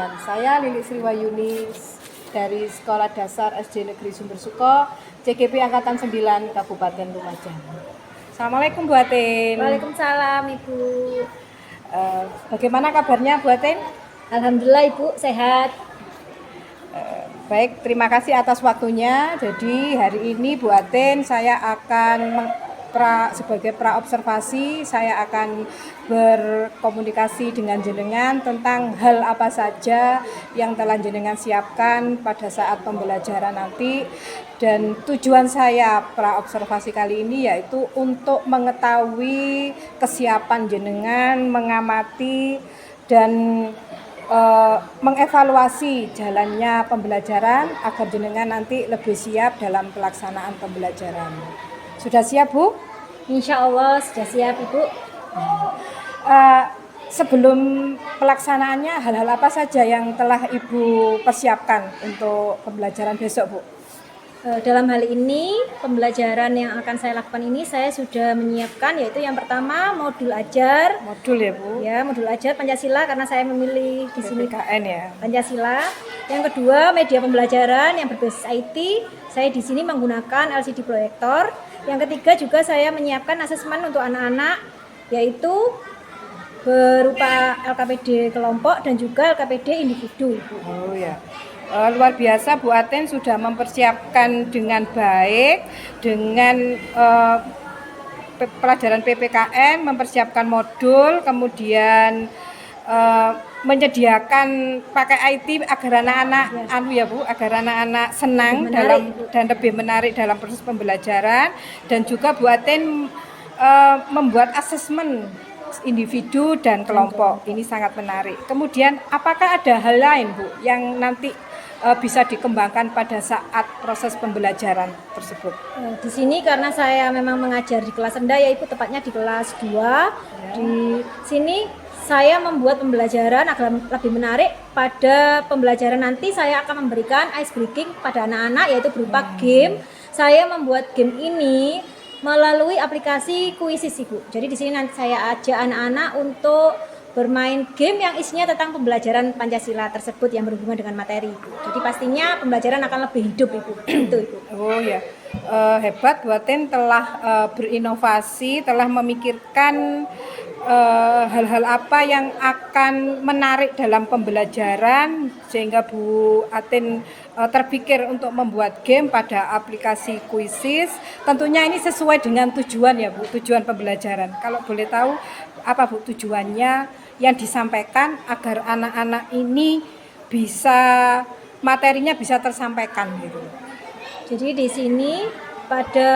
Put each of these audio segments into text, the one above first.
dengan saya Lilik Sriwayuni dari Sekolah Dasar SD Negeri Sumber Suko, CGP Angkatan 9 Kabupaten Lumajang. Assalamualaikum Bu Atin. Waalaikumsalam Ibu. Bagaimana kabarnya Bu Atin? Alhamdulillah Ibu sehat. Baik, terima kasih atas waktunya. Jadi hari ini Bu Atin saya akan sebagai praobservasi, saya akan berkomunikasi dengan jenengan tentang hal apa saja yang telah jenengan siapkan pada saat pembelajaran nanti. Dan tujuan saya praobservasi kali ini yaitu untuk mengetahui kesiapan jenengan, mengamati dan mengevaluasi jalannya pembelajaran agar jenengan nanti lebih siap dalam pelaksanaan pembelajaran. Sudah siap Bu? Insya Allah sudah siap Ibu. Sebelum pelaksanaannya hal-hal apa saja yang telah Ibu persiapkan untuk pembelajaran besok Bu? Dalam hal ini pembelajaran yang akan saya lakukan ini saya sudah menyiapkan, yaitu yang pertama modul ajar. Modul ya Bu? Ya, modul ajar Pancasila karena saya memilih di sini PPKN ya. Pancasila. Yang kedua media pembelajaran yang berbasis IT. Saya di sini menggunakan LCD proyektor. Yang ketiga juga saya menyiapkan asesmen untuk anak-anak, yaitu berupa LKPD kelompok dan juga LKPD individu. Oh ya. Luar biasa Bu Atin sudah mempersiapkan dengan baik dengan pelajaran PPKN, mempersiapkan modul, kemudian menyediakan pakai IT agar anak-anak agar anak-anak senang dan lebih menarik dalam proses pembelajaran. Dan juga Bu Atin membuat asesmen individu dan kelompok. Ini sangat menarik. Kemudian apakah ada hal lain Bu yang nanti bisa dikembangkan pada saat proses pembelajaran tersebut? Di sini karena saya memang mengajar di kelas rendah, yaitu tepatnya di kelas 2. Di sini saya membuat pembelajaran agar lebih menarik. Pada pembelajaran nanti saya akan memberikan ice breaking pada anak-anak, yaitu berupa game. Saya membuat game ini melalui aplikasi Quizzes Ibu. Jadi di sini nanti saya ajak anak-anak untuk bermain game yang isinya tentang pembelajaran Pancasila tersebut yang berhubungan dengan materi. Jadi pastinya pembelajaran akan lebih hidup Ibu. Itu Ibu. Oh ya, hebat Bu Atin telah berinovasi, telah memikirkan hal-hal apa yang akan menarik dalam pembelajaran sehingga Bu Atin terpikir untuk membuat game pada aplikasi Quizzes. Tentunya ini sesuai dengan tujuan ya Bu, tujuan pembelajaran. Kalau boleh tahu apa Bu tujuannya yang disampaikan agar anak-anak ini materinya bisa tersampaikan gitu. Jadi di sini pada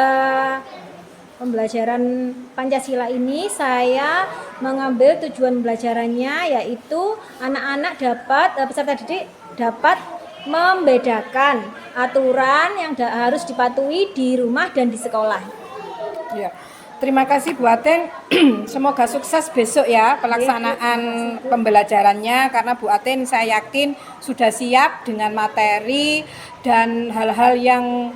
pembelajaran Pancasila ini saya mengambil tujuan pembelajarannya, yaitu anak-anak peserta didik dapat membedakan aturan yang harus dipatuhi di rumah dan di sekolah. Ya. Terima kasih Bu Atin. Semoga sukses besok ya pelaksanaan pembelajarannya, karena Bu Atin saya yakin sudah siap dengan materi dan hal-hal yang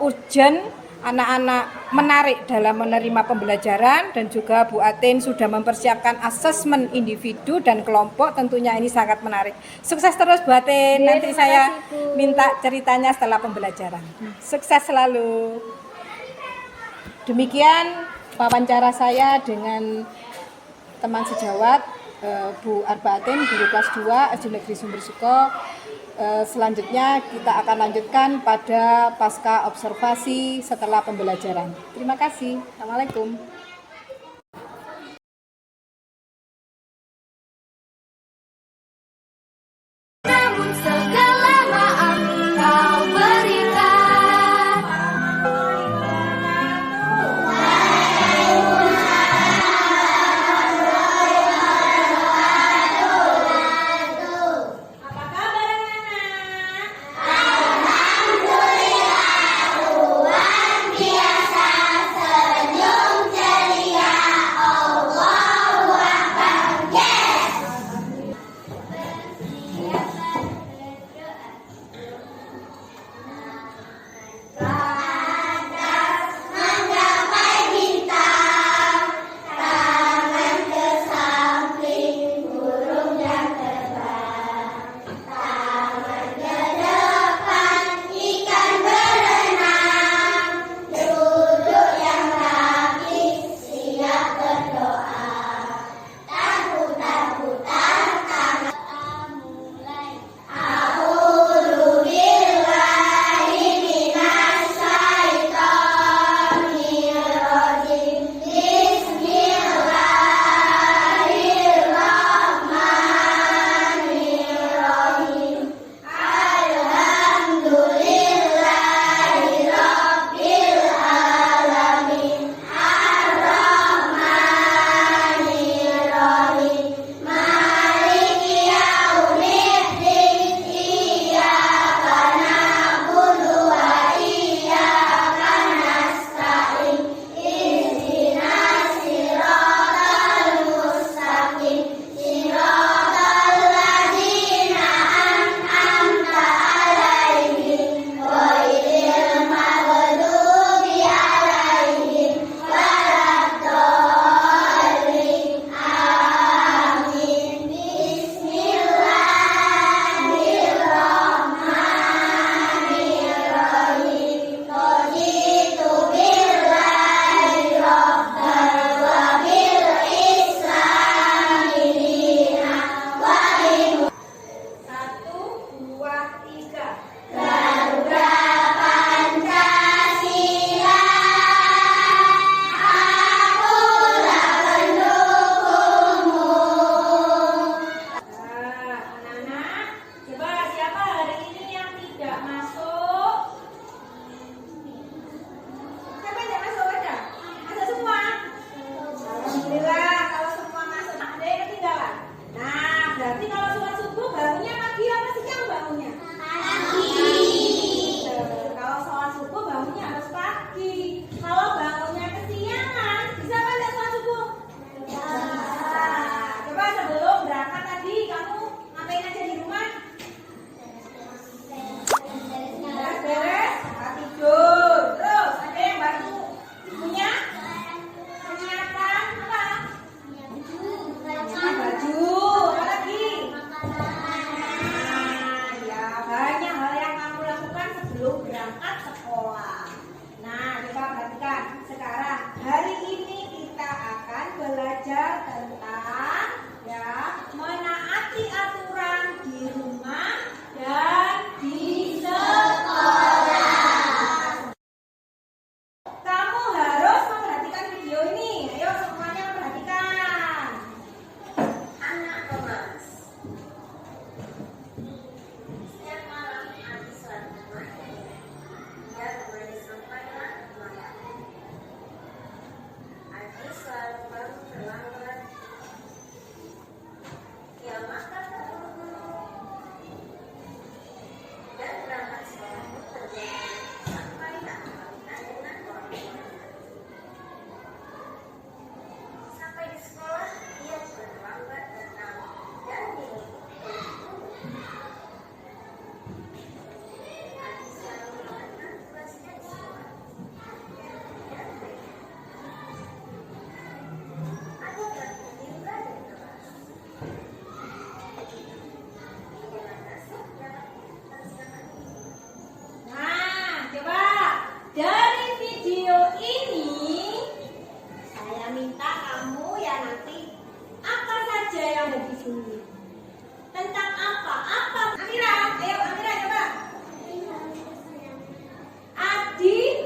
urgent. Anak-anak menarik dalam menerima pembelajaran, dan juga Bu Atin sudah mempersiapkan asesmen individu dan kelompok. Tentunya ini sangat menarik. Sukses terus Bu Atin. Nanti saya minta ceritanya setelah pembelajaran. Sukses selalu. Demikian wawancara saya dengan teman sejawat Bu Arba Atin, guru kelas 2 SD Negeri Sumber Suko. Selanjutnya kita akan lanjutkan pada pasca observasi setelah pembelajaran. Terima kasih. Assalamualaikum.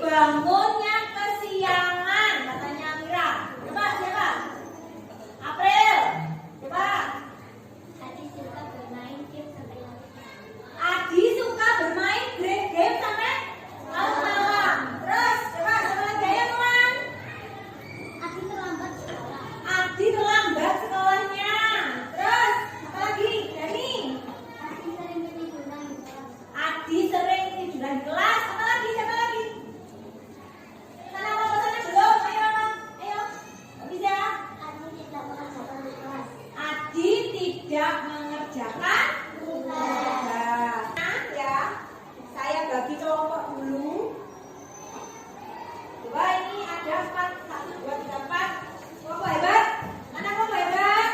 bangunnya kesiangan katanya Mira. Coba siapa? April. Coba. Adi suka bermain game sampai malam. Terus coba lagi ayo teman. Adi terlambat sekolahnya. Terus apa lagi? Dani. Adi sering tiduran di kelas. Apa lagi? Siapa lagi? Sana apa pesannya belum? Ayo apa? Ayo. Gak bisa. Adi tidak mengerjakan tugas. Nah, ya. Saya bagi kelompok dulu. Coba ini ada 4, 1, 2, 3, 4. Kelompok hebat. Mana kelompok hebat?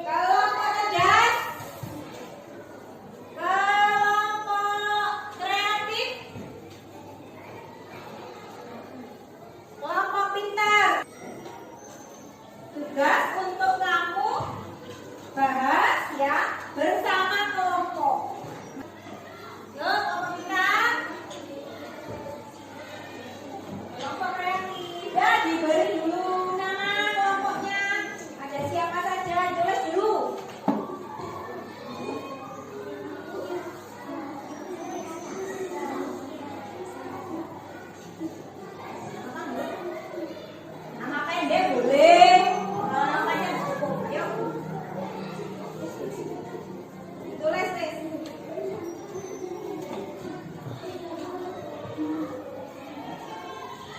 Kelompok cerdas. Kelompok kreatif. Kelompok pintar. Tugas untuk kamu bahas ya bersama kelompok. Yuk, kelompok pintar. Kelompok kreatif. Ya, diberi dulu nama kelompoknya. Ada siapa saja, tulis dulu. Nama pendek boleh. Kalau nama panjang cukup. Ayo. Tulis, Tis.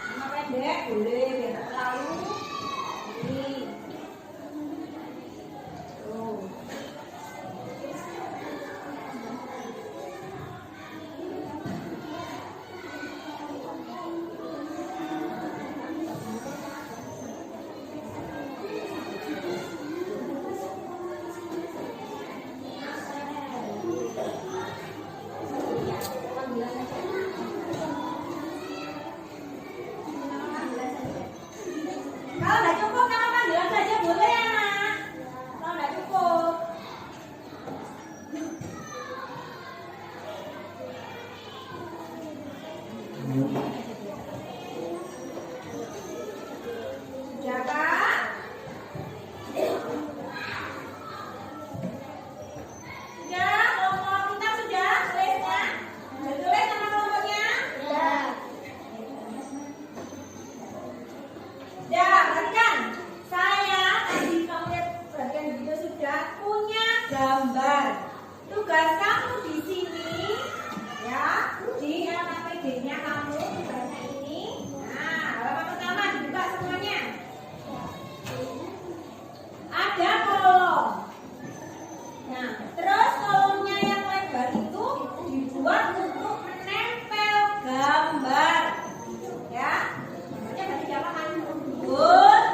Nama pendek boleh, biar tak terlalu. Ini. Tuh. Kalau nggak cukup nama panggilan saja boleh ya nak. Kalau nggak cukup. Sudah kan? Sudah, kelompok kita sudah tulisnya. Sudah tulis nama kelompoknya? Ya, perhatikan. Saya tadi kamu lihat perhatikan di video sudah punya gambar. Tugas kamu di sini ya, di LKPD-nya kamu tugasnya ini. Nah, halaman pertama dibuka semuanya. Ada kolom. Nah, terus kolomnya yang lebar itu dibuat untuk menempel gambar. Ya. Namanya berarti siapa kan? Terus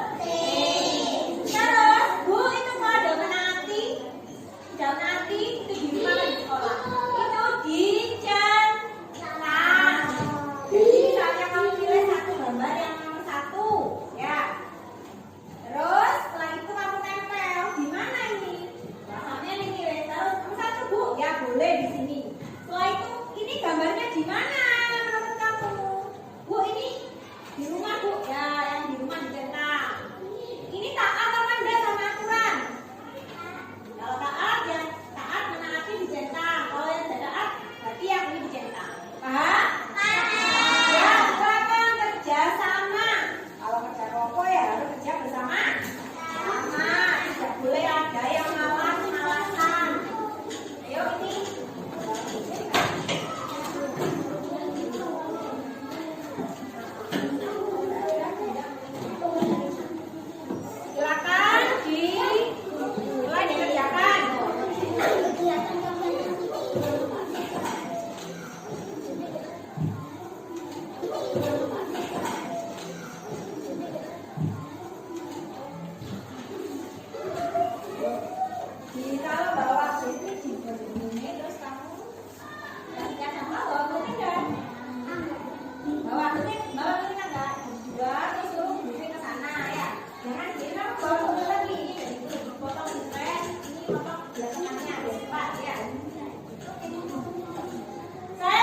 Bu itu kalau ada menanti itu di rumah di sekolah. Itu dicetak. Jadi misalnya kamu pilih satu gambar yang nomor 1, ya. Terus setelah itu kamu tempel. Di mana ini? Misalnya ini pilih terus nomor 1 Bu, ya boleh di sini. Setelah itu ini gambarnya di mana menurut kamu? Bu ini di rumah Bu, ya yang di rumah dicetak. Ini taat apa enggak sama aturan? Kalau taat ya taat menaati dicetak. Kalau yang tidak taat berarti yang ini dicetak. Paham? Ya, silakan kerja sama. Kalau kerja kelompok ya harus kerja bersama. Sama, tidak boleh ada yang malas-malasan. Ayo ini. Silakan mulai dikerjakan. Kalau bawa ini di ini terus kamu kasihkan nama bawa ketika bawa ketika enggak dua terus suruh buffet ke sana ya. Jangan gini kamu bawa ketika lagi ini dari potong buffet ini potong belakangnya cepat ya. Saya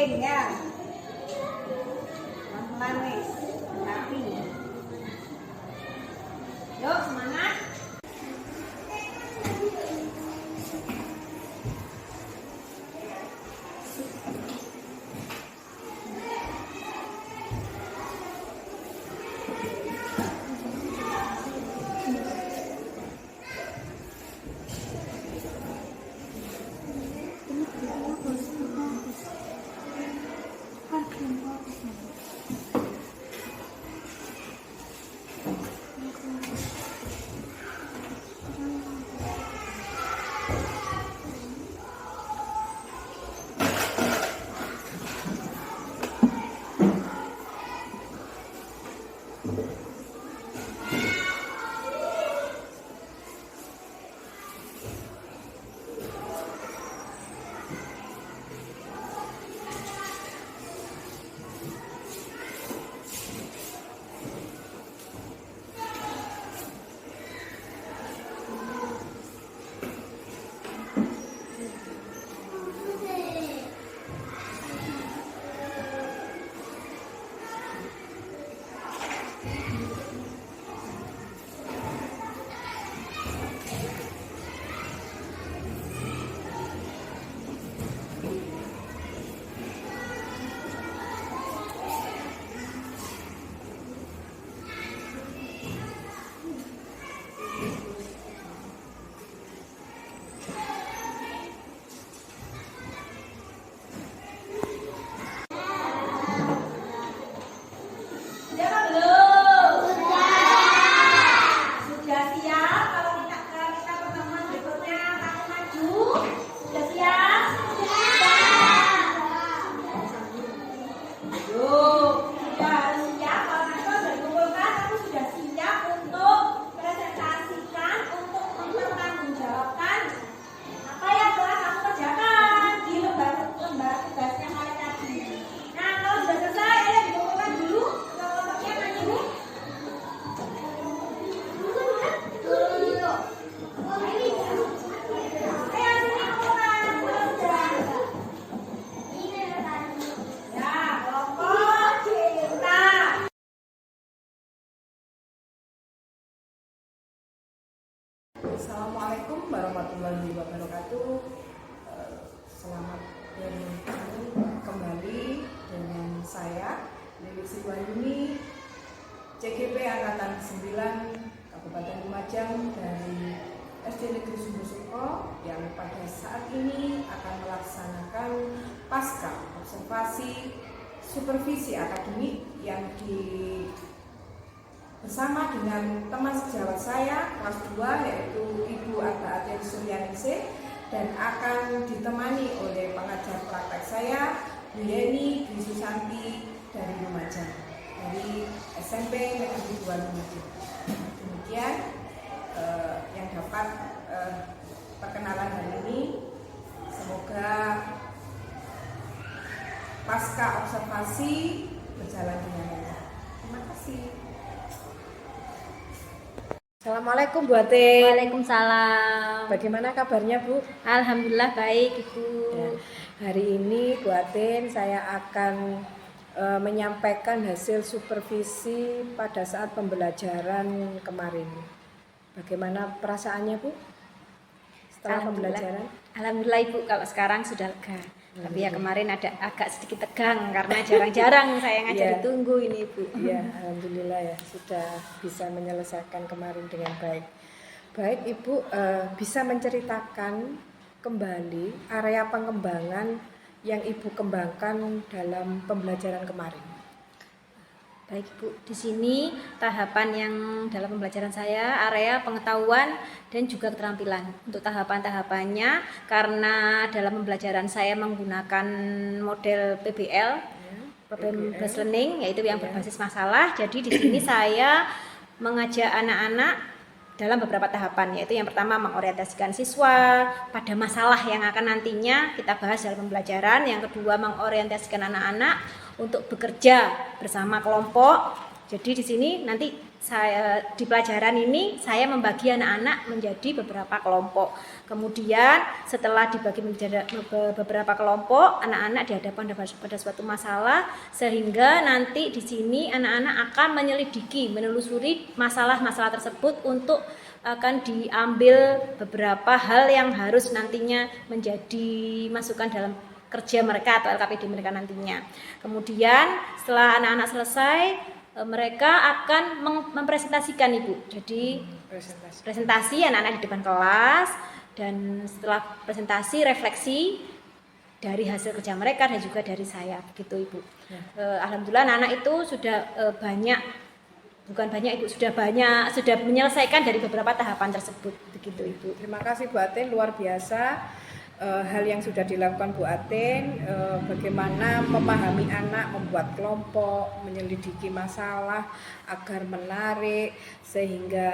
Guling ya. Pelan-pelan wis. Rapi. Yuk semangat. Assalamualaikum warahmatullahi wabarakatuh. Selamat bertemu kembali dengan saya Lilik Sitwayuni, CGP Angkatan 9 Kabupaten Lumajang dari SD Negeri Sumber Suko yang pada saat ini akan melaksanakan pasca observasi supervisi akademik yang bersama dengan teman sejawat saya kelas 2 yaitu Ibu Arta Atin Suryaningsih, dan akan ditemani oleh pengajar praktek saya Bu Yeni Dwi Susanti dari Lumajang, dari SMP Negeri 2 Lumajang. Demikian yang dapat perkenalan hari ini. Semoga pasca observasi berjalan dengan lancar. Terima kasih. Assalamualaikum Bu Atin. Waalaikumsalam. Bagaimana kabarnya Bu? Alhamdulillah baik Ibu. Ya, hari ini Bu Atin saya akan menyampaikan hasil supervisi pada saat pembelajaran kemarin. Bagaimana perasaannya Bu setelah pembelajaran? Alhamdulillah Ibu, kalau sekarang sudah lega. Tapi ya kemarin ada agak sedikit tegang karena jarang-jarang saya ngajar ditunggu ini Ibu. Ya, alhamdulillah ya sudah bisa menyelesaikan kemarin dengan baik. Baik Ibu, bisa menceritakan kembali area pengembangan yang Ibu kembangkan dalam pembelajaran kemarin. Baik Bu, di sini tahapan yang dalam pembelajaran saya area pengetahuan dan juga keterampilan. Untuk tahapan-tahapannya, karena dalam pembelajaran saya menggunakan model PBL, Problem Based Learning, yaitu yang berbasis masalah. Jadi di sini saya mengajak anak-anak dalam beberapa tahapan, yaitu yang pertama mengorientasikan siswa pada masalah yang akan nantinya kita bahas dalam pembelajaran. Yang kedua mengorientasikan anak-anak untuk bekerja bersama kelompok. Jadi di sini nanti di pelajaran ini saya membagi anak-anak menjadi beberapa kelompok. Kemudian setelah dibagi menjadi beberapa kelompok, anak-anak dihadapkan pada suatu masalah, sehingga nanti di sini anak-anak akan menyelidiki, menelusuri masalah-masalah tersebut untuk akan diambil beberapa hal yang harus nantinya menjadi masukan dalam kerja mereka atau LKPD mereka nantinya. Kemudian setelah anak-anak selesai, mereka akan mempresentasikan Ibu. Jadi presentasi anak-anak di depan kelas, dan setelah presentasi refleksi dari hasil kerja mereka dan juga dari saya, begitu Ibu. Alhamdulillah anak-anak itu sudah sudah menyelesaikan dari beberapa tahapan tersebut, begitu Ibu. Terima kasih Bu Atin, luar biasa. Hal yang sudah dilakukan Bu Atin, bagaimana memahami anak, membuat kelompok, menyelidiki masalah agar menarik sehingga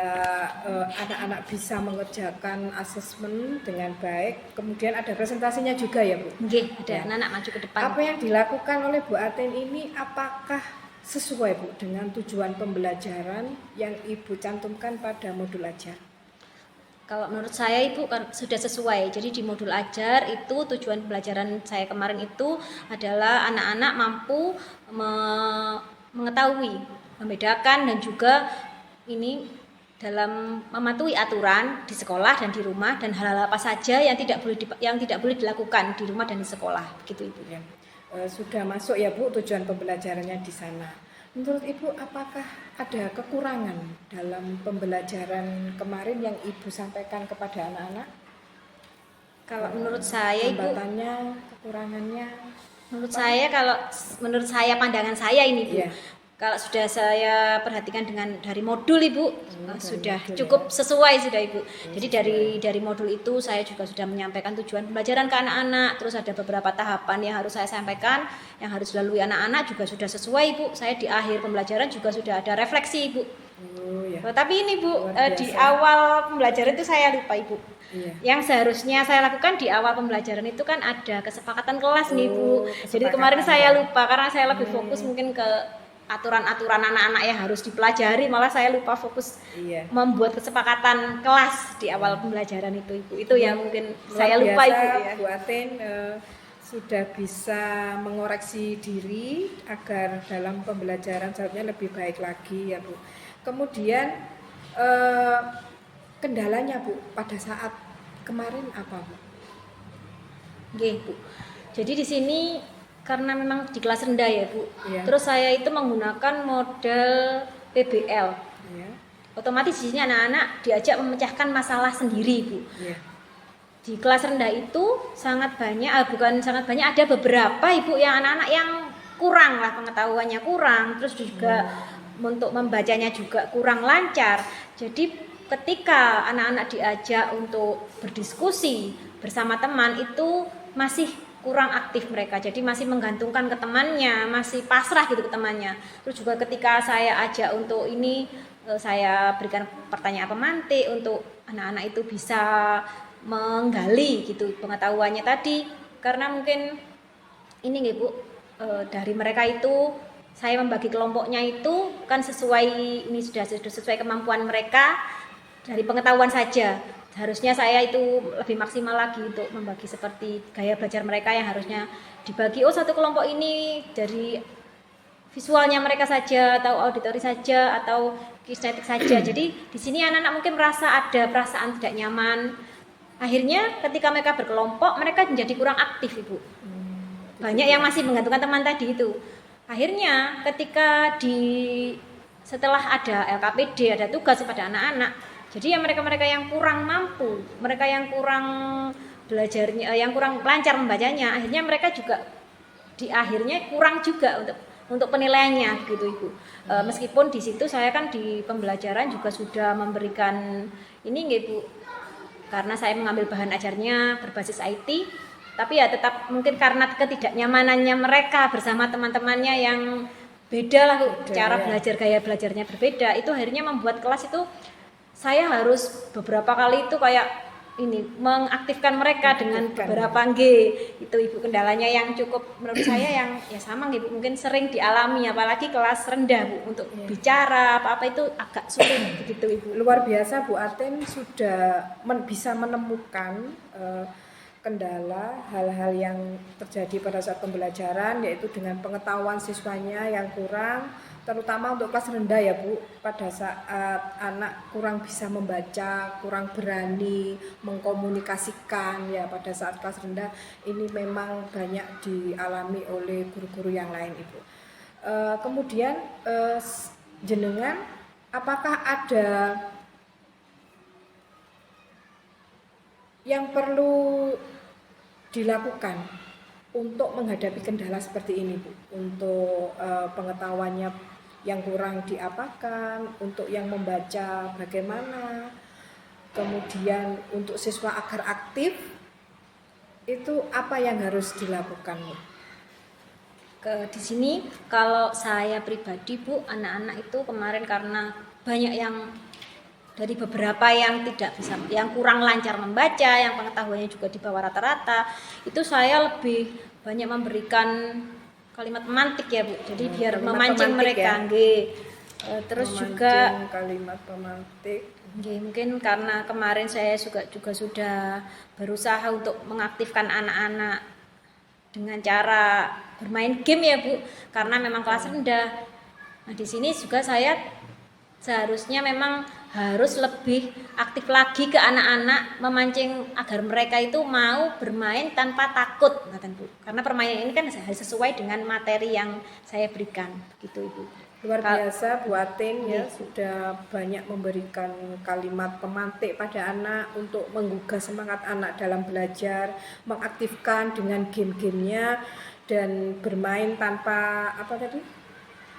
anak-anak bisa mengerjakan asesmen dengan baik. Kemudian ada presentasinya juga ya Bu? Nggih, ada anak-anak maju ke depan. Apa yang dilakukan oleh Bu Atin ini apakah sesuai Bu dengan tujuan pembelajaran yang Ibu cantumkan pada modul ajar? Kalau menurut saya Ibu kan sudah sesuai. Jadi di modul ajar itu tujuan pembelajaran saya kemarin itu adalah anak-anak mampu mengetahui, membedakan dan juga ini dalam mematuhi aturan di sekolah dan di rumah, dan hal-hal apa saja yang tidak boleh dilakukan di rumah dan di sekolah, begitu Ibu. Ya. Sudah masuk ya Bu tujuan pembelajarannya di sana. Menurut Ibu apakah ada kekurangan dalam pembelajaran kemarin yang Ibu sampaikan kepada anak-anak? Kalau menurut saya Ibu, hambatannya, kekurangannya? Menurut saya pandangan saya ini Bu. Ya. Kalau sudah saya perhatikan dari modul Ibu, sudah cukup sesuai sudah Ibu. Jadi dari modul itu saya juga sudah menyampaikan tujuan pembelajaran ke anak-anak, terus ada beberapa tahapan yang harus saya sampaikan, yang harus dilalui anak-anak juga sudah sesuai Ibu. Saya di akhir pembelajaran juga sudah ada refleksi Ibu. Oh, ya. Tapi ini Bu, di awal pembelajaran itu saya lupa Ibu. Iya. Yang seharusnya saya lakukan di awal pembelajaran itu kan ada kesepakatan kelas nih Bu. Jadi kemarin saya lupa karena saya lebih fokus mungkin ke aturan-aturan anak-anak yang harus dipelajari, malah saya lupa fokus membuat kesepakatan kelas di awal pembelajaran itu Ibu. Itu yang mungkin saya lupa Ibu ya. Bu Atin sudah bisa mengoreksi diri agar dalam pembelajaran seharusnya lebih baik lagi ya Bu. Kemudian kendalanya Bu pada saat kemarin apa Bu? Nggih Bu. Jadi di sini karena memang di kelas rendah ya Bu, terus saya itu menggunakan model PBL. Otomatis di sini anak-anak diajak memecahkan masalah sendiri Bu. Di kelas rendah itu sangat banyak, ada beberapa Ibu yang anak-anak yang kurang lah pengetahuannya kurang, terus juga untuk membacanya juga kurang lancar. Jadi ketika anak-anak diajak untuk berdiskusi bersama teman itu masih kurang aktif mereka, jadi masih menggantungkan ke temannya, masih pasrah gitu ke temannya. Terus juga ketika saya ajak untuk ini, saya berikan pertanyaan pemantik untuk anak-anak itu bisa menggali gitu pengetahuannya tadi, karena mungkin ini nggih Bu, dari mereka itu saya membagi kelompoknya itu kan sesuai, ini sudah sesuai kemampuan mereka dari pengetahuan saja. Harusnya saya itu lebih maksimal lagi untuk membagi seperti gaya belajar mereka yang harusnya dibagi, satu kelompok ini dari visualnya mereka saja atau auditori saja atau kinetik saja. Jadi di sini anak-anak mungkin merasa ada perasaan tidak nyaman. Akhirnya ketika mereka berkelompok mereka menjadi kurang aktif Ibu. Banyak yang masih menggantungkan teman tadi itu. Akhirnya ketika setelah ada LKPD, ada tugas kepada anak-anak, jadi yang mereka yang kurang mampu, mereka yang kurang belajarnya, yang kurang lancar membacanya, akhirnya mereka juga di akhirnya kurang juga untuk penilaiannya gitu Ibu. Meskipun di situ saya kan di pembelajaran juga sudah memberikan ini nggih Bu, karena saya mengambil bahan ajarnya berbasis IT, tapi ya tetap mungkin karena ketidaknyamanannya mereka bersama teman-temannya yang beda lah cara belajar, gaya belajarnya berbeda, itu akhirnya membuat kelas itu saya harus beberapa kali itu kayak ini mengaktifkan mereka dengan Mengaktifkan. beberapa itu Ibu kendalanya yang cukup menurut saya yang ya sama Ibu mungkin sering dialami apalagi kelas rendah Bu untuk bicara apa-apa itu agak sulit begitu Ibu. Luar biasa Bu Aten sudah bisa menemukan kendala hal-hal yang terjadi pada saat pembelajaran, yaitu dengan pengetahuan siswanya yang kurang, terutama untuk kelas rendah ya Bu, pada saat anak kurang bisa membaca, kurang berani mengkomunikasikan ya pada saat kelas rendah, ini memang banyak dialami oleh guru-guru yang lain Ibu. Kemudian jenengan apakah ada yang perlu dilakukan untuk menghadapi kendala seperti ini Bu? Untuk pengetahuannya yang kurang diapakan, untuk yang membaca bagaimana, kemudian untuk siswa agar aktif, itu apa yang harus dilakukan Bu? Di sini kalau saya pribadi Bu, anak-anak itu kemarin karena banyak yang dari beberapa yang tidak bisa, yang kurang lancar membaca, yang pengetahuannya juga di bawah rata-rata, itu saya lebih banyak memberikan kalimat pemantik ya Bu, jadi biar Kalimat memancing pemantik mereka, ya? terus Memancing juga kalimat pemantik. mungkin karena kemarin saya juga sudah berusaha untuk mengaktifkan anak-anak dengan cara bermain game ya Bu, karena memang kelas rendah. Nah di sini juga saya seharusnya memang harus lebih aktif lagi ke anak-anak, memancing agar mereka itu mau bermain tanpa takut, Bu. Karena permainan ini kan harus sesuai dengan materi yang saya berikan, begitu Ibu. Luar biasa Bu Aten ya, sudah banyak memberikan kalimat pemantik pada anak untuk menggugah semangat anak dalam belajar, mengaktifkan dengan game-gamenya dan bermain tanpa apa tadi?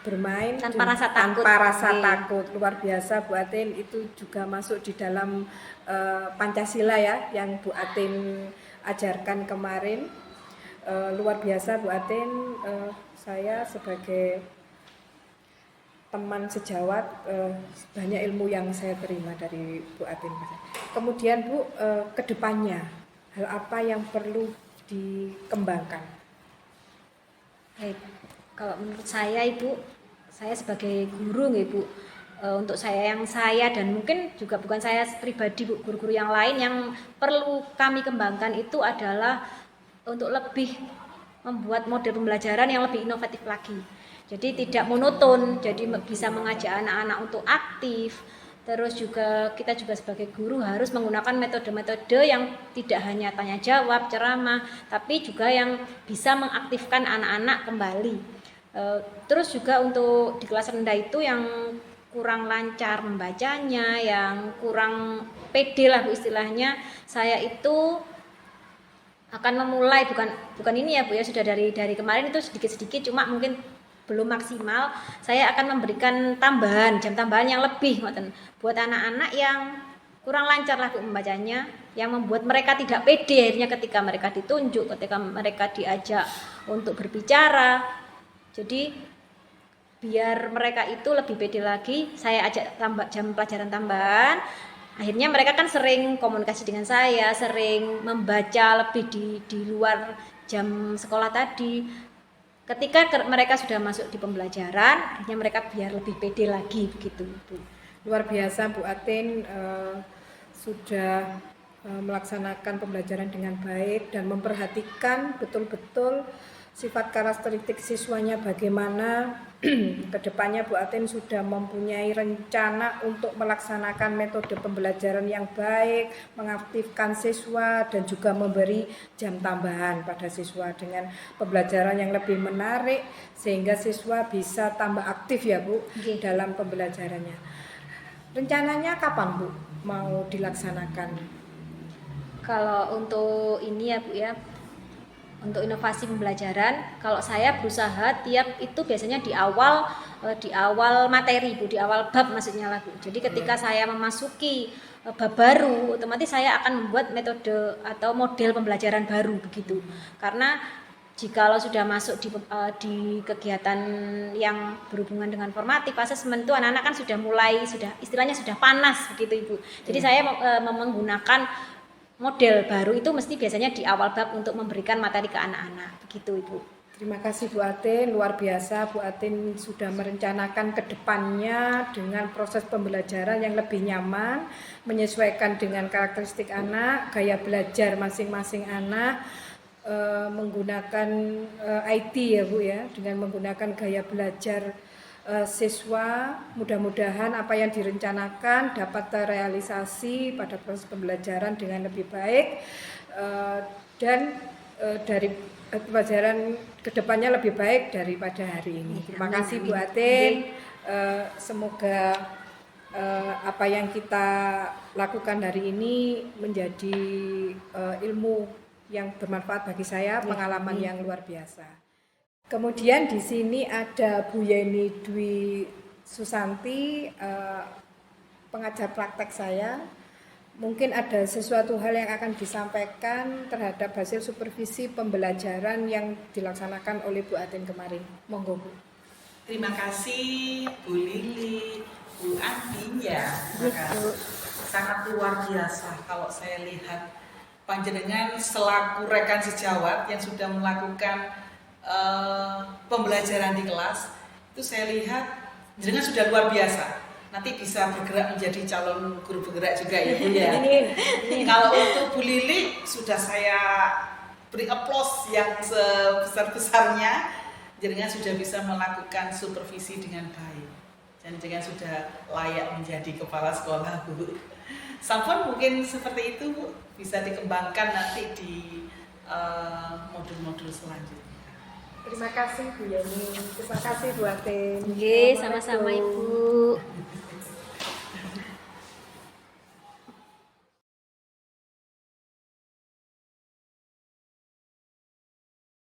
Bermain Tanpa rasa takut. Luar biasa Bu Aten, itu juga masuk di dalam Pancasila ya yang Bu Aten ajarkan kemarin. Luar biasa Bu Aten, saya sebagai teman sejawat banyak ilmu yang saya terima dari Bu Aten. Kemudian Bu, kedepannya hal apa yang perlu dikembangkan? Baik, kalau menurut saya Ibu, saya sebagai guru Ibu, untuk saya dan mungkin juga bukan saya pribadi Bu, guru-guru yang lain yang perlu kami kembangkan itu adalah untuk lebih membuat model pembelajaran yang lebih inovatif lagi. Jadi tidak monoton, jadi bisa mengajak anak-anak untuk aktif. Terus juga kita juga sebagai guru harus menggunakan metode-metode yang tidak hanya tanya jawab, ceramah, tapi juga yang bisa mengaktifkan anak-anak kembali. Terus juga untuk di kelas rendah itu yang kurang lancar membacanya, yang kurang pede lah Bu istilahnya, saya itu akan memulai bukan ini ya Bu ya, sudah dari kemarin itu sedikit-sedikit, cuma mungkin belum maksimal. Saya akan memberikan jam tambahan yang lebih buat anak-anak yang kurang lancar lah Bu membacanya, yang membuat mereka tidak pede akhirnya ketika mereka ditunjuk, ketika mereka diajak untuk berbicara. Jadi biar mereka itu lebih pede lagi, saya ajak jam pelajaran tambahan. Akhirnya mereka kan sering komunikasi dengan saya, sering membaca lebih di luar jam sekolah tadi. Ketika mereka sudah masuk di pembelajaran, akhirnya mereka biar lebih pede lagi begitu Bu. Luar biasa Bu Aten sudah melaksanakan pembelajaran dengan baik dan memperhatikan betul-betul sifat karakteristik siswanya bagaimana. Kedepannya Bu Aten sudah mempunyai rencana untuk melaksanakan metode pembelajaran yang baik, mengaktifkan siswa dan juga memberi jam tambahan pada siswa dengan pembelajaran yang lebih menarik sehingga siswa bisa tambah aktif ya Bu dalam pembelajarannya. Rencananya kapan Bu mau dilaksanakan? Kalau untuk ini ya Bu ya, untuk inovasi pembelajaran, kalau saya berusaha tiap itu biasanya di awal materi Bu, di awal bab maksudnya lah Bu. Jadi ketika saya memasuki bab baru, otomatis saya akan membuat metode atau model pembelajaran baru begitu. Karena jikalau sudah masuk di kegiatan yang berhubungan dengan formatif, asesmen itu anak-anak kan sudah istilahnya sudah panas begitu Ibu. Jadi saya menggunakan model baru itu mesti biasanya di awal bab untuk memberikan materi ke anak-anak. Begitu Ibu. Terima kasih Bu Atin, luar biasa Bu Atin sudah merencanakan ke depannya dengan proses pembelajaran yang lebih nyaman, menyesuaikan dengan karakteristik anak, gaya belajar masing-masing anak, menggunakan IT ya Bu ya, dengan menggunakan gaya belajar siswa. Mudah-mudahan apa yang direncanakan dapat terrealisasi pada proses pembelajaran dengan lebih baik dan dari pelajaran kedepannya lebih baik daripada hari ini. Terima kasih Bu Atin. Semoga apa yang kita lakukan hari ini menjadi ilmu yang bermanfaat bagi saya, pengalaman yang luar biasa. Kemudian di sini ada Bu Yeni Dwi Susanti, pengajar praktek saya. Mungkin ada sesuatu hal yang akan disampaikan terhadap hasil supervisi pembelajaran yang dilaksanakan oleh Bu Atin kemarin. Monggo Bu. Terima kasih Bu Lili, Bu Andi ya. Sangat luar biasa kalau saya lihat panjenengan selaku rekan sejawat yang sudah melakukan pembelajaran di kelas, itu saya lihat jenengan sudah luar biasa. Nanti bisa bergerak menjadi calon guru bergerak juga ya Bu ya. Kalau untuk Bu Lili sudah saya beri aplaus yang sebesar-besarnya, jenengan sudah bisa melakukan supervisi dengan baik dan jenengan sudah layak menjadi kepala sekolah Bu. Sampun mungkin seperti itu Bu, bisa dikembangkan nanti di modul-modul selanjutnya. Terima kasih Bu Yeni. Terima kasih Bu Atin. Oke, sama-sama Ibu.